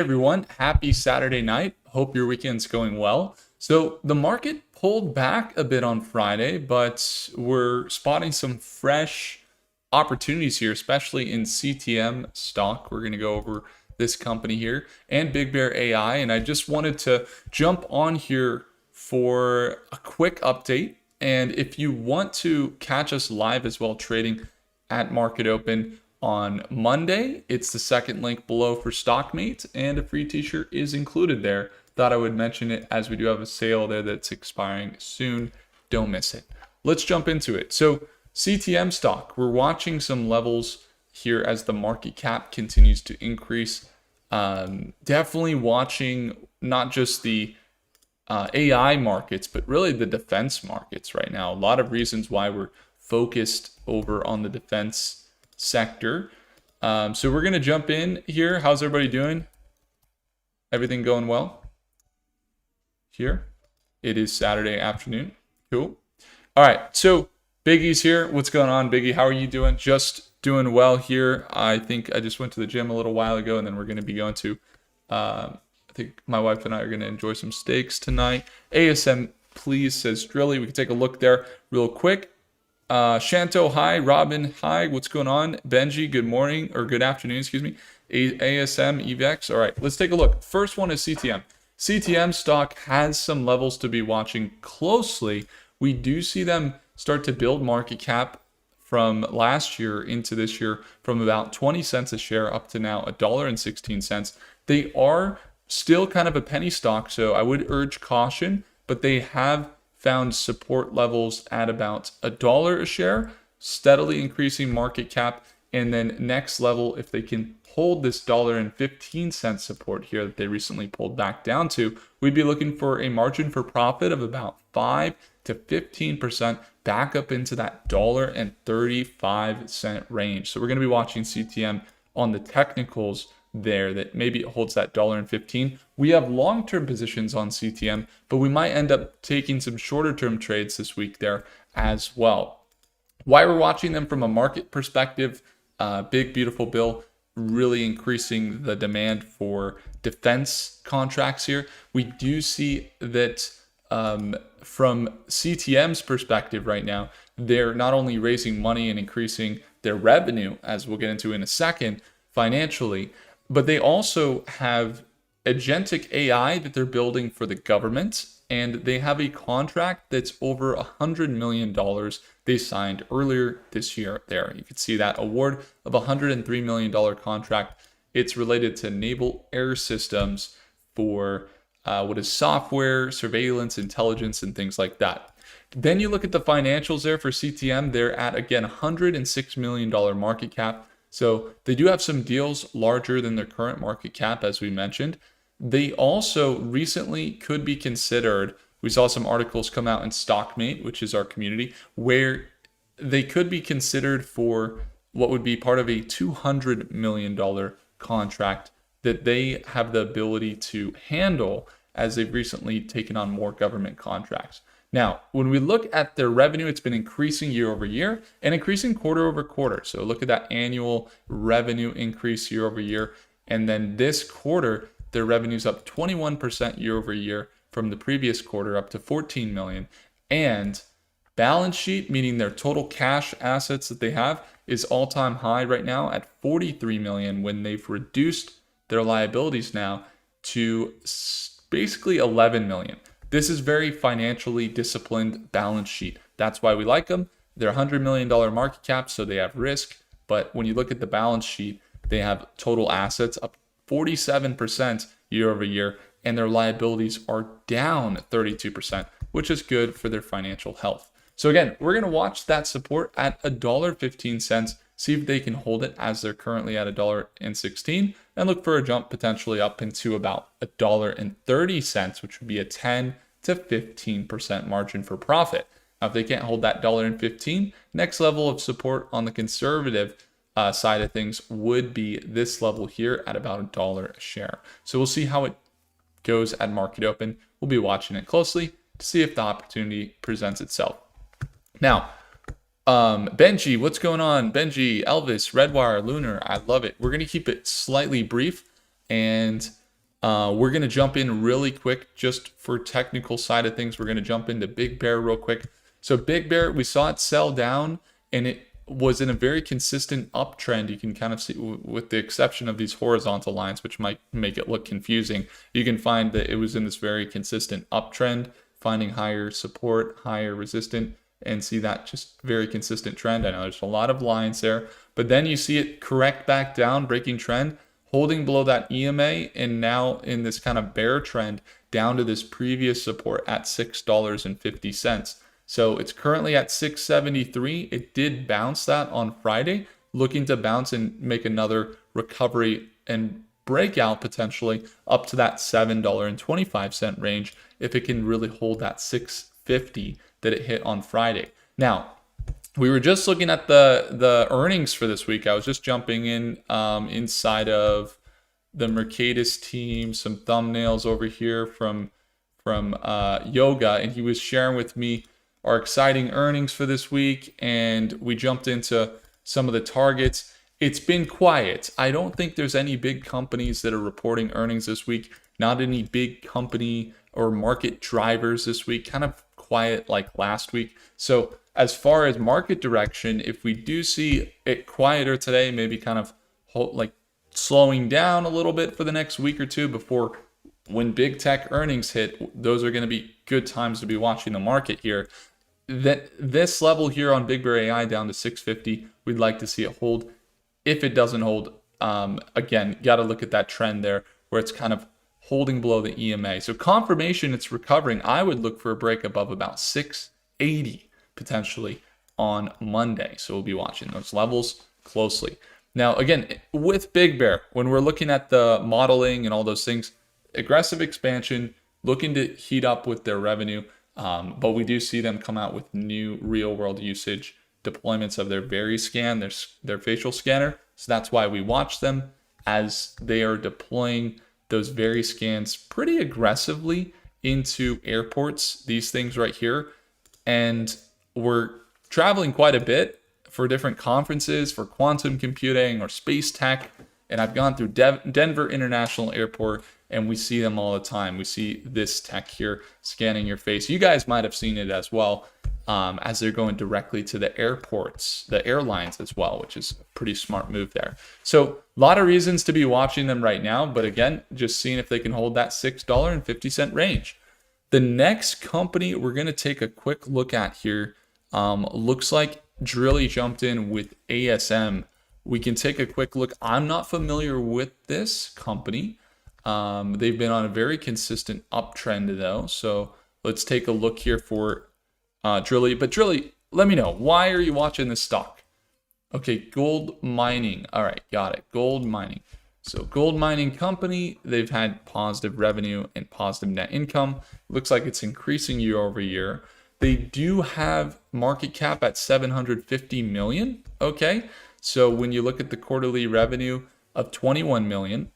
Everyone, happy Saturday night. Hope your weekend's going well. So the market pulled back a bit on Friday, but we're spotting some fresh opportunities here, especially in CTM stock. We're going to go over this company here and BBAI, and I just wanted to jump on here for a quick update. And if you want to catch us live as well, trading at market open on Monday, it's the second link below for StockMate, and a free t-shirt is included there. Thought I would mention it as we do have a sale there that's expiring soon. Don't miss it. Let's jump into it. So CTM stock, we're watching some levels here as the market cap continues to increase. Definitely watching not just the AI markets, but really the defense markets right now. A lot of reasons why we're focused over on the defense sector. So we're going to jump in here. How's everybody doing? Everything going well? Here. It is Saturday afternoon. Cool. All right. So Biggie's here. What's going on, Biggie? How are you doing? Just doing well here. I think I just went to the gym a little while ago, and then we're going to be going to, I think my wife and I are going to enjoy some steaks tonight. ASM, please, says Drilly. We can take a look there real quick. Shanto, hi. Robin, hi. What's going on? Benji, good morning, or good afternoon, excuse me. ASM, EVX. All right, let's take a look. First one is CTM. CTM stock has some levels to be watching closely. We do see them start to build market cap from last year into this year from about 20 cents a share up to now $1.16. They are still kind of a penny stock, so I would urge caution, but they have found support levels at about $1 a share, steadily increasing market cap. And then next level, if they can hold this $1.15 support here that they recently pulled back down to, we'd be looking for a margin for profit of about 5 to 15% back up into that $1.35 range. So we're going to be watching CTM on the technicals there that maybe it holds that $1.15. We have long-term positions on CTM, but we might end up taking some shorter-term trades this week there as well. Why we're watching them from a market perspective, big beautiful bill really increasing the demand for defense contracts here. We do see that from CTM's perspective right now, they're not only raising money and increasing their revenue, as we'll get into in a second, financially, but they also have agentic AI that they're building for the government, and they have a contract that's over $100 million they signed earlier this year there. You can see that award of $103 million contract. It's related to naval air systems for what is software, surveillance, intelligence, and things like that. Then you look at the financials there for CTM. They're at, again, $106 million market cap. So they do have some deals larger than their current market cap, as we mentioned. They also recently could be considered, we saw some articles come out in StockMate, which is our community, where they could be considered for what would be part of a $200 million contract that they have the ability to handle as they've recently taken on more government contracts. Now, when we look at their revenue, it's been increasing year over year and increasing quarter over quarter. So look at that annual revenue increase year over year. And then this quarter, their revenue's up 21% year over year from the previous quarter up to 14 million. And balance sheet, meaning their total cash assets that they have, is all-time high right now at 43 million when they've reduced their liabilities now to basically 11 million. This is very financially disciplined balance sheet. That's why we like them. They're $100 million market cap, so they have risk. But when you look at the balance sheet, they have total assets up 47% year over year, and their liabilities are down 32%, which is good for their financial health. So again, we're going to watch that support at $1.15, see if they can hold it as they're currently at $1.16, and look for a jump potentially up into about $1.30, which would be a 10 to 15% margin for profit. Now, if they can't hold that $1.15, next level of support on the conservative side of things would be this level here at about $1 a share. So we'll see how it goes at market open. We'll be watching it closely to see if the opportunity presents itself. Now, Benji, what's going on? Benji, Elvis, Redwire, Lunar, I love it. We're going to keep it slightly brief, and We're going to jump in really quick just for technical side of things. We're going to jump into Big Bear real quick. So Big Bear, we saw it sell down, and it was in a very consistent uptrend. You can kind of see, with the exception of these horizontal lines, which might make it look confusing, you can find that it was in this very consistent uptrend, finding higher support, higher resistance, and see that just very consistent trend. I know there's a lot of lines there, but then you see it correct back down, breaking trend, holding below that EMA, and now in this kind of bear trend down to this previous support at $6.50. So it's currently at 673. It did bounce that on Friday, looking to bounce and make another recovery and breakout potentially up to that $7.25 range if it can really hold that 650 that it hit on Friday. Now, we were just looking at the earnings for this week. I was just jumping in inside of the Mercatus team, some thumbnails over here from Yoga, and he was sharing with me our exciting earnings for this week, and we jumped into some of the targets. It's been quiet. I don't think there's any big companies that are reporting earnings this week. Not any big company or market drivers this week. Kind of quiet like last week. So as far as market direction, if we do see it quieter today, maybe kind of like slowing down a little bit for the next week or two before when big tech earnings hit, those are going to be good times to be watching the market here. That this level here on Big Bear AI down to 650, we'd like to see it hold. If it doesn't hold, again, got to look at that trend there where it's kind of holding below the EMA. So confirmation it's recovering, I would look for a break above about 680 potentially on Monday. So we'll be watching those levels closely. Now, again, with Big Bear, when we're looking at the modeling and all those things, aggressive expansion, looking to heat up with their revenue. But we do see them come out with new real world usage deployments of their VeriScan, their facial scanner. So that's why we watch them as they are deploying those VeriScans pretty aggressively into airports, these things right here. And we're traveling quite a bit for different conferences for quantum computing or space tech. And I've gone through Denver International Airport, and we see them all the time. We see this tech here scanning your face. You guys might have seen it as well, as they're going directly to the airports, the airlines as well, which is a pretty smart move there. So a lot of reasons to be watching them right now, but again, just seeing if they can hold that $6.50 range. The next company we're going to take a quick look at here looks like Drilly jumped in with ASM. We can take a quick look. I'm not familiar with this company. They've been on a very consistent uptrend though. So let's take a look here for Drilly. But Drilly, let me know, why are you watching this stock? Okay, gold mining. All right, got it. Gold mining. So gold mining company, they've had positive revenue and positive net income. Looks like it's increasing year over year. They do have market cap at 750 million. Okay. So when you look at the quarterly revenue of 21 million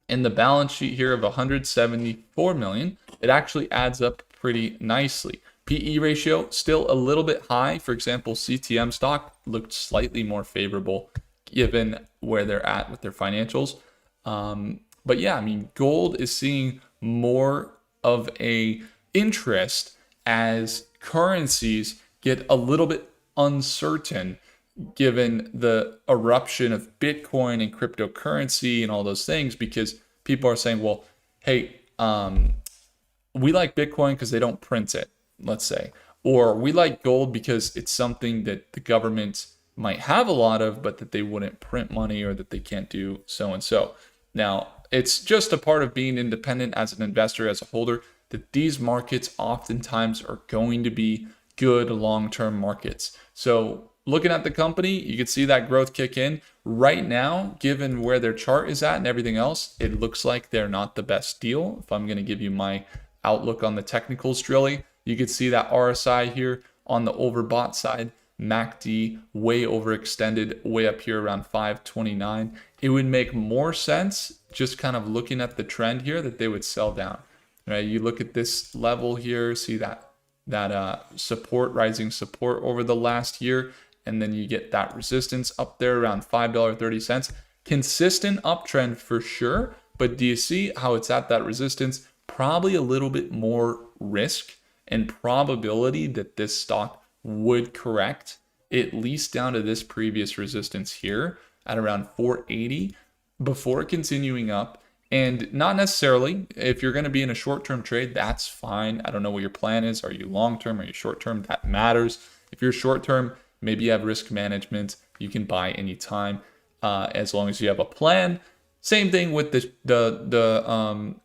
and the balance sheet here of 174 million, it actually adds up pretty nicely. PE ratio still a little bit high. For example, CTM stock looked slightly more favorable given where they're at with their financials. But yeah, I mean, gold is seeing more of a interest as currencies get a little bit uncertain given the eruption of Bitcoin and cryptocurrency and all those things, because people are saying, well, hey, we like Bitcoin because they don't print it, let's say, or we like gold because it's something that the government might have a lot of, but that they wouldn't print money or that they can't do so and so. Now, it's just a part of being independent as an investor, as a holder, that these markets oftentimes are going to be good long-term markets. So looking at the company, you can see that growth kick in. Right now, given where their chart is at and everything else, it looks like they're not the best deal. If I'm going to give you my outlook on the technicals, Drilly, you can see that RSI here on the overbought side, MACD way overextended, way up here around 529. It would make more sense just kind of looking at the trend here that they would sell down. Right? You look at this level here, see that support, rising support over the last year, and then you get that resistance up there around $5.30. Consistent uptrend for sure, But do you see how it's at that resistance? Probably a little bit more risk and probability that this stock would correct at least down to this previous resistance here at around 480 before continuing up. And not necessarily, if you're going to be in a short-term trade, that's fine. I don't know what your plan is. Are you long-term? Are you short-term? That matters. If you're short-term, maybe you have risk management. You can buy anytime as long as you have a plan. Same thing with the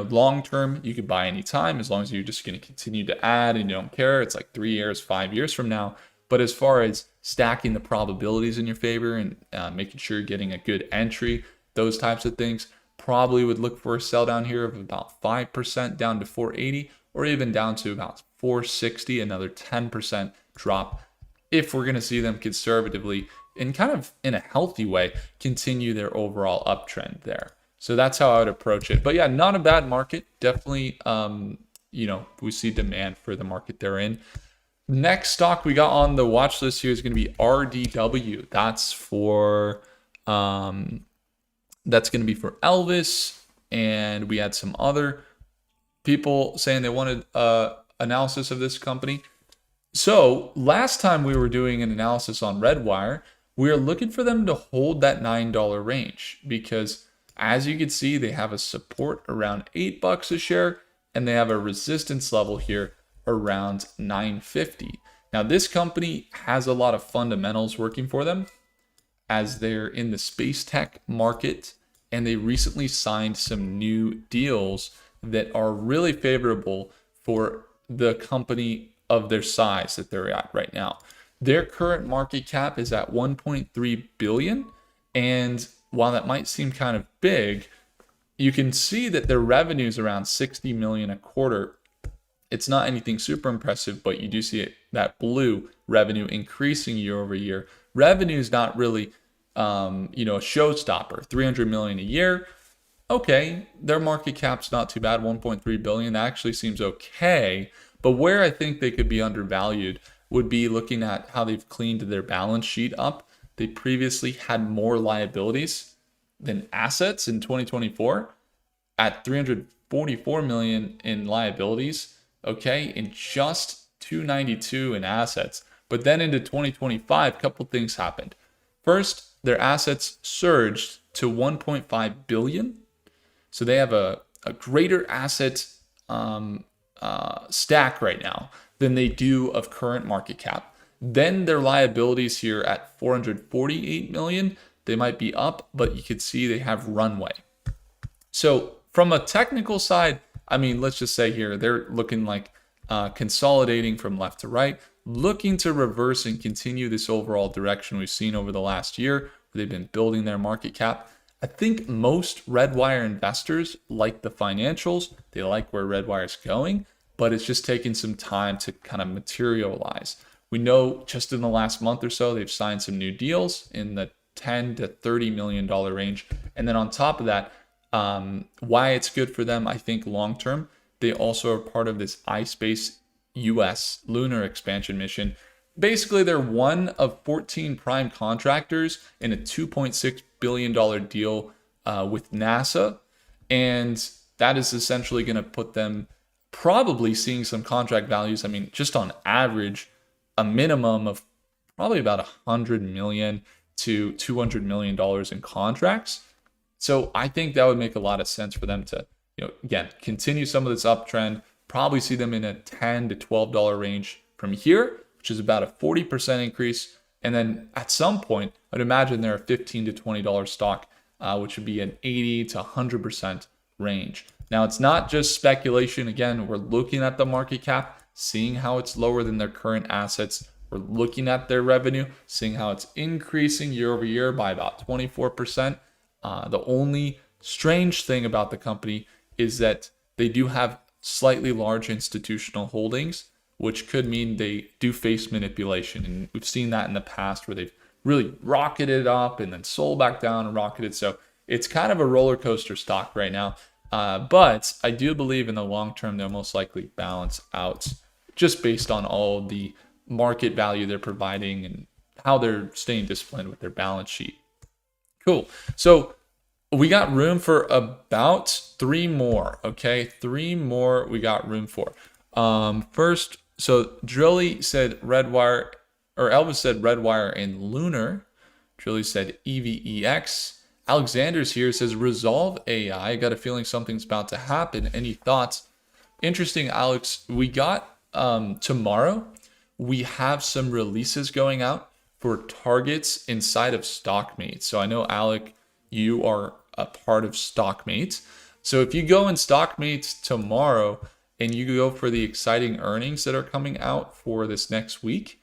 long term. You could buy anytime as long as you're just going to continue to add and you don't care. It's like 3 years, 5 years from now. But as far as stacking the probabilities in your favor and making sure you're getting a good entry, those types of things, probably would look for a sell down here of about 5% down to 480 or even down to about 460, another 10% drop if we're going to see them conservatively and kind of in a healthy way continue their overall uptrend there. So that's how I would approach it. But yeah, not a bad market. Definitely, we see demand for the market they're in. Next stock we got on the watch list here is going to be RDW. That's going to be for Elvis, and we had some other people saying they wanted analysis of this company. So last time we were doing an analysis on Redwire, we are looking for them to hold that $9 range because as you can see, they have a support around $8 a share and they have a resistance level here around $9.50. Now this company has a lot of fundamentals working for them as they're in the space tech market and they recently signed some new deals that are really favorable for the company of their size that they're at right now. Their current market cap is at 1.3 billion. And while that might seem kind of big, you can see that their revenue is around 60 million a quarter. It's not anything super impressive, but you do see it, that blue revenue increasing year over year. Revenue is not really, a showstopper. 300 million a year. Okay, their market cap's not too bad, 1.3 billion. That actually seems okay. But where I think they could be undervalued would be looking at how they've cleaned their balance sheet up. They previously had more liabilities than assets in 2024 at 344 million in liabilities, okay, and just 292 in assets. But then into 2025, a couple things happened. First, their assets surged to 1.5 billion. So they have a greater asset stack right now than they do of current market cap. Then their liabilities here at 448 million, they might be up, but you could see they have runway. So from a technical side, I mean, let's just say here, they're looking like consolidating from left to right, looking to reverse and continue this overall direction we've seen over the last year, where they've been building their market cap. I think most Redwire investors like the financials. They like where Redwire is going, but it's just taking some time to kind of materialize. We know just in the last month or so, they've signed some new deals in the $10 to $30 million range. And then on top of that, why it's good for them, I think long-term, they also are part of this iSpace US lunar expansion mission. Basically, they're one of 14 prime contractors in a $2.6 billion deal with NASA. And that is essentially going to put them probably seeing some contract values. I mean, just on average, a minimum of probably about $100 million to $200 million in contracts. So I think that would make a lot of sense for them to, again, continue some of this uptrend, probably see them in a $10 to $12 range from here, which is about a 40% increase. And then at some point, I'd imagine they're a $15 to $20 stock, which would be an 80 to 100% range. Now, it's not just speculation. Again, we're looking at the market cap, seeing how it's lower than their current assets. We're looking at their revenue, seeing how it's increasing year over year by about 24%. The only strange thing about the company is that they do have slightly large institutional holdings, which could mean they do face manipulation. And we've seen that in the past where they've really rocketed up and then sold back down and rocketed. So it's kind of a roller coaster stock right now. But I do believe in the long term, they'll most likely balance out just based on all the market value they're providing and how they're staying disciplined with their balance sheet. Cool. So We got room for about three more. Okay, three more we got room for. First, so Drilly said Redwire, or Elvis said Redwire and Lunar. Drilly said EVEX. Alexander's here, says Resolve AI. I got a feeling something's about to happen. Any thoughts? Interesting, Alex. We got tomorrow, we have some releases going out for targets inside of Stockmates. So I know, Alec, you are a part of Stockmates. So if you go in Stockmates tomorrow and you go for the exciting earnings that are coming out for this next week,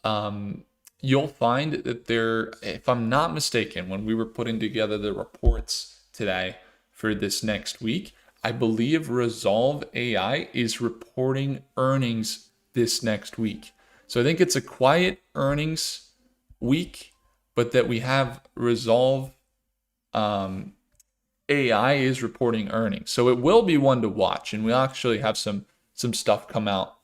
you'll find that there, if I'm not mistaken, when we were putting together the reports today for this next week, I believe Resolve AI is reporting earnings this next week. So I think it's a quiet earnings week, but that we have Resolve AI is reporting earnings. So it will be one to watch, and we'll actually have some stuff come out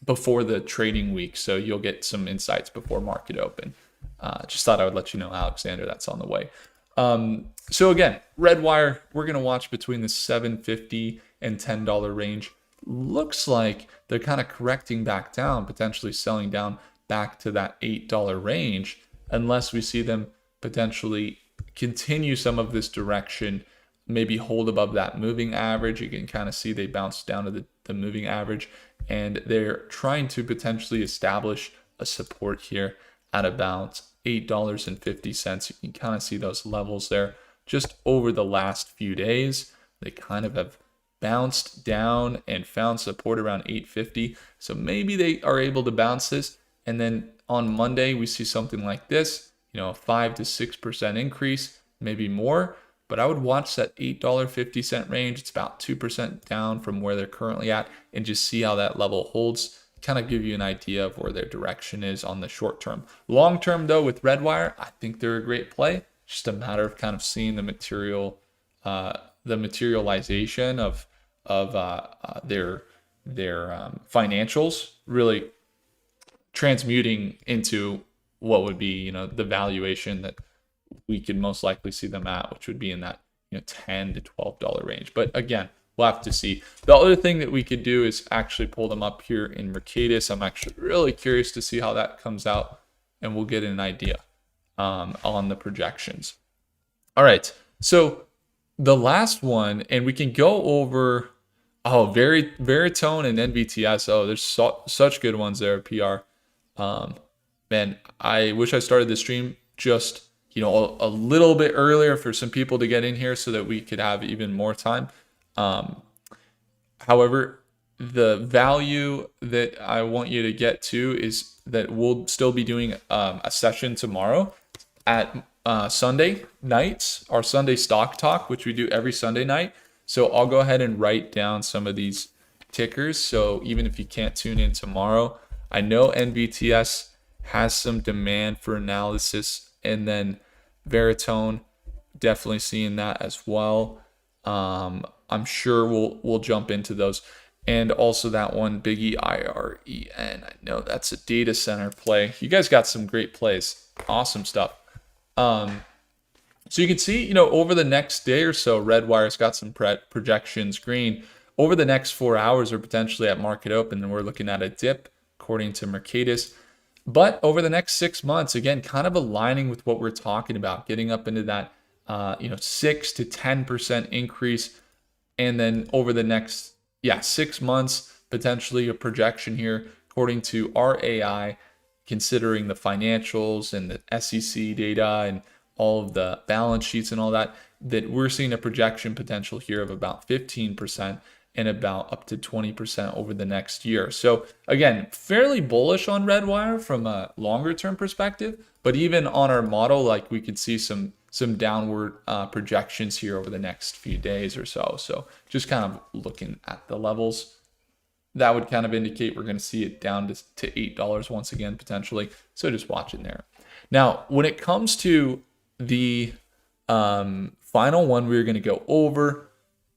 before the trading week. So you'll get some insights before market open. Just thought I would let you know, Alexander, that's on the way. So again, Redwire, we're going to watch between the $7.50 and $10 range. Looks like they're kind of correcting back down, potentially selling down back to that $8 range, unless we see them potentially continue some of this direction, maybe hold above that moving average. You can kind of see they bounced down to the moving average, and they're trying to potentially establish a support here at about $8.50. You can kind of see those levels there just over the last few days. They kind of have bounced down and found support around 850. So maybe they are able to bounce this, and then on Monday we see something like this, a 5 to 6% increase, maybe more. But I would watch that $8.50 range. It's about 2% down from where they're currently at, and just see how that level holds. Kind of give you an idea of where their direction is on the short term. Long term, though, with Redwire, I think they're a great play. Just a matter of kind of seeing the materialization of their financials really transmuting into what would be the valuation that we could most likely see them at, which would be in that $10 to $12 range. But again, we'll have to see. The other thing that we could do is actually pull them up here in Mercatus. I'm actually really curious to see how that comes out, and we'll get an idea on the projections. All right, so the last one, and we can go over, Veritone and NVTS. Oh, there's such good ones there, PR. Man, I wish I started the stream just a little bit earlier for some people to get in here so that we could have even more time. However, the value that I want you to get to is that we'll still be doing a session tomorrow at Sunday nights, our Sunday stock talk, which we do every Sunday night. So I'll go ahead and write down some of these tickers. So even if you can't tune in tomorrow, I know NVTS has some demand for analysis, and then Veritone, definitely seeing that as well. I'm sure we'll jump into those. And also that one, Biggie IREN. I know that's a data center play. You guys got some great plays. Awesome stuff. So you can see, over the next day or so, Redwire's got some projections green. Over the next 4 hours, or potentially at market open, and we're looking at a dip according to Mercatus. But over the next 6 months, again, kind of aligning with what we're talking about, getting up into that 6 to 10% increase. And then over the next 6 months, potentially a projection here, according to our AI, considering the financials and the SEC data and all of the balance sheets and all that we're seeing a projection potential here of about 15% and about up to 20% over the next year. So again, fairly bullish on Redwire from a longer term perspective, but even on our model, like we could see some downward projections here over the next few days or so. So just kind of looking at the levels, that would kind of indicate we're going to see it down to $8 once again, potentially. So just watching there. Now, when it comes to the final one, we're going to go over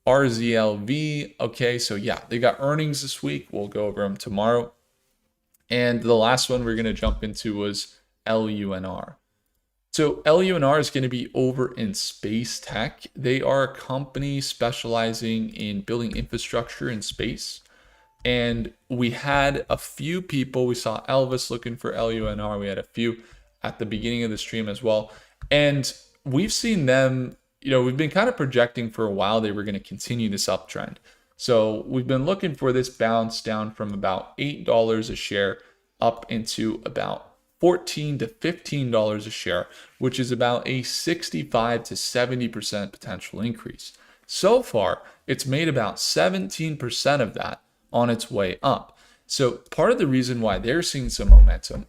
RZLV. Okay, so yeah, they got earnings this week. We'll go over them tomorrow. And the last one we're going to jump into was LUNR. So LUNR is going to be over in space tech. They are a company specializing in building infrastructure in space. And we had a few people. We saw Elvis looking for LUNR. We had a few at the beginning of the stream as well. And we've seen them, we've been kind of projecting for a while they were going to continue this uptrend. So we've been looking for this bounce down from about $8 a share up into about $14 to $15 a share, which is about a 65 to 70% potential increase. So far, it's made about 17% of that on its way up. So part of the reason why they're seeing some momentum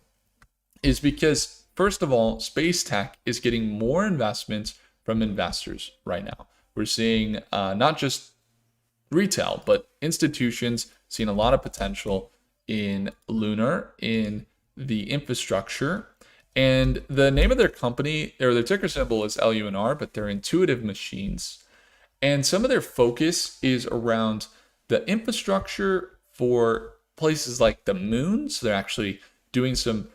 is because, first of all, space tech is getting more investments from investors right now. We're seeing not just retail, but institutions seeing a lot of potential in lunar, in the infrastructure. And the name of their company, or their ticker symbol, is LUNR, but they're Intuitive Machines. And some of their focus is around the infrastructure for places like the moon. So they're actually doing some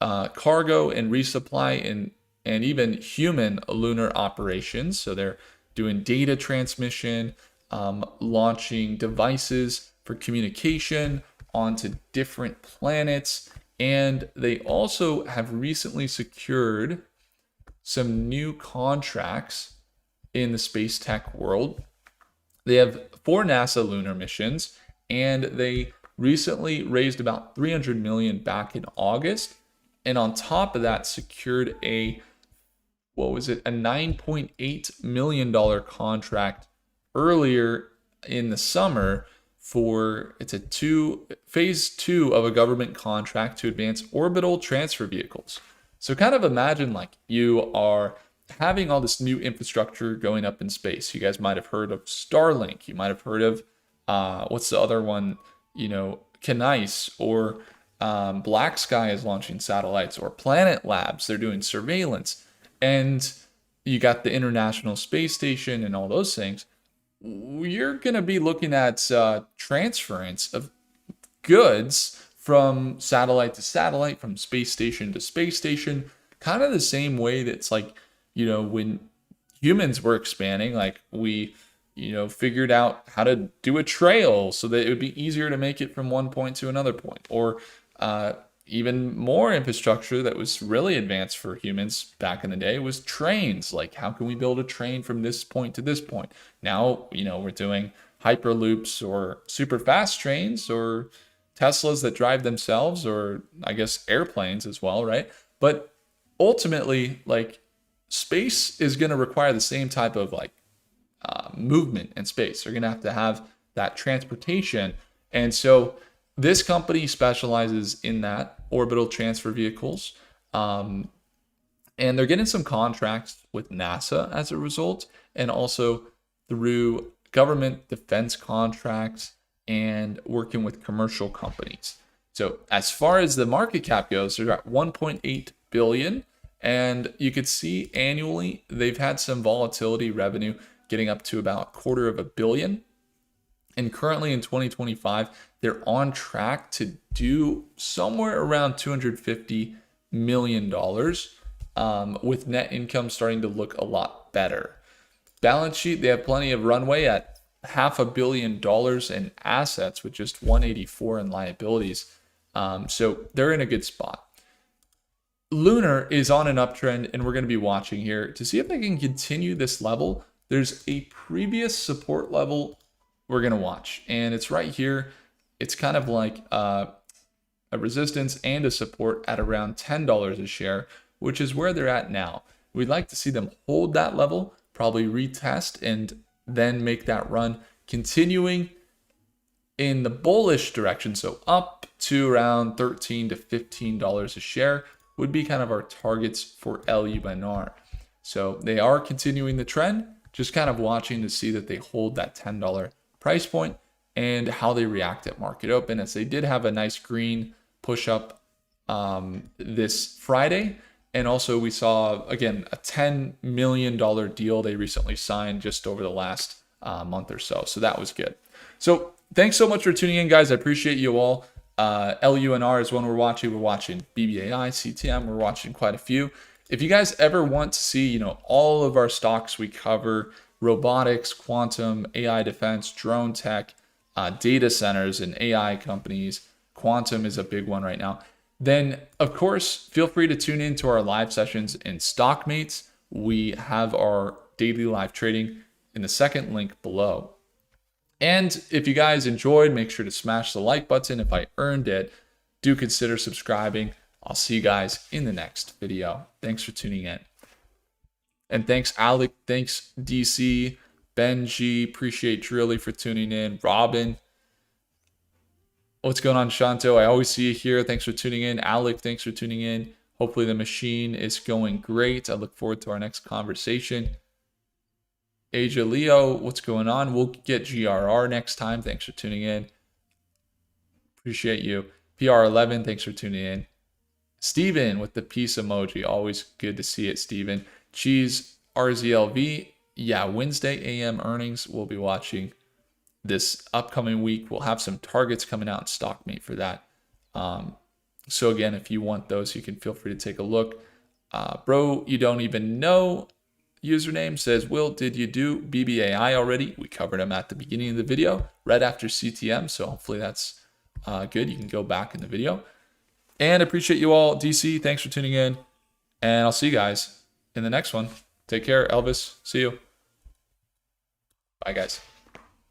cargo and resupply and even human lunar operations. So they're doing data transmission, launching devices for communication onto different planets. And they also have recently secured some new contracts in the space tech world. They have 4 NASA lunar missions, and they recently raised about $300 million back in August. And on top of that, secured a $9.8 million contract earlier in the summer for phase 2 of a government contract to advance orbital transfer vehicles. So kind of imagine like you are having all this new infrastructure going up in space. You guys might have heard of Starlink. You might have heard of what's the other one? Knice, or Black Sky is launching satellites, or Planet Labs. They're doing surveillance, and you got the International Space Station and all those things. You're going to be looking at transference of goods from satellite to satellite, from space station to space station, kind of the same way that's like, when humans were expanding, like we, figured out how to do a trail so that it would be easier to make it from one point to another point, or even more infrastructure that was really advanced for humans back in the day was trains. Like, how can we build a train from this point to this point? Now, we're doing hyperloops or super fast trains or Teslas that drive themselves, or I guess airplanes as well, right? But ultimately, like, space is going to require the same type of movement in space. They're going to have that transportation. And so this company specializes in that, orbital transfer vehicles. And they're getting some contracts with NASA as a result, and also through government defense contracts and working with commercial companies. So as far as the market cap goes, they're at 1.8 billion. And you could see annually, they've had some volatility, revenue getting up to about $250 million. And currently in 2025, they're on track to do somewhere around $250 million, with net income starting to look a lot better. Balance sheet, they have plenty of runway at $500 million in assets with just 184 in liabilities. So they're in a good spot. Lunar is on an uptrend, and we're going to be watching here to see if they can continue this level. There's a previous support level we're going to watch, and it's right here. It's kind of like a resistance and a support at around $10 a share, which is where they're at now. We'd like to see them hold that level, probably retest, and then make that run, continuing in the bullish direction. So up to around $13 to $15 a share would be kind of our targets for LUNR. So they are continuing the trend, just kind of watching to see that they hold that $10 price point and how they react at market open, as they did have a nice green push up this Friday. And also we saw, again, a $10 million deal they recently signed just over the last month or so. So that was good. So thanks so much for tuning in, guys. I appreciate you all. LUNR is one we're watching. We're watching BBAI, CTM. We're watching quite a few. if you guys ever want to see, all of our stocks we cover, robotics, quantum, AI defense, drone tech, data centers and AI companies, quantum is a big one right now, then of course, feel free to tune into our live sessions in Stockmates. We have our daily live trading in the second link below. And if you guys enjoyed, make sure to smash the like button. If I earned it, do consider subscribing. I'll see you guys in the next video. Thanks for tuning in. And thanks, Alec. Thanks, DC. Benji. Appreciate Drilly for tuning in. Robin. What's going on, Shanto? I always see you here. Thanks for tuning in. Alec, thanks for tuning in. Hopefully the machine is going great. I look forward to our next conversation. Asia Leo, what's going on? We'll get GRR next time. Thanks for tuning in. Appreciate you. PR11, thanks for tuning in. Steven with the peace emoji. Always good to see it, Steven. Cheese RZLV. Yeah, Wednesday AM earnings. We'll be watching this upcoming week. We'll have some targets coming out in Stockmate for that. So again, if you want those, you can feel free to take a look. Bro, you don't even know. Username says, Will, did you do BBAI already? We covered them at the beginning of the video, right after CTM. So hopefully that's good. You can go back in the video. And appreciate you all. DC, thanks for tuning in. And I'll see you guys in the next one. Take care, Elvis. See you. Bye, guys.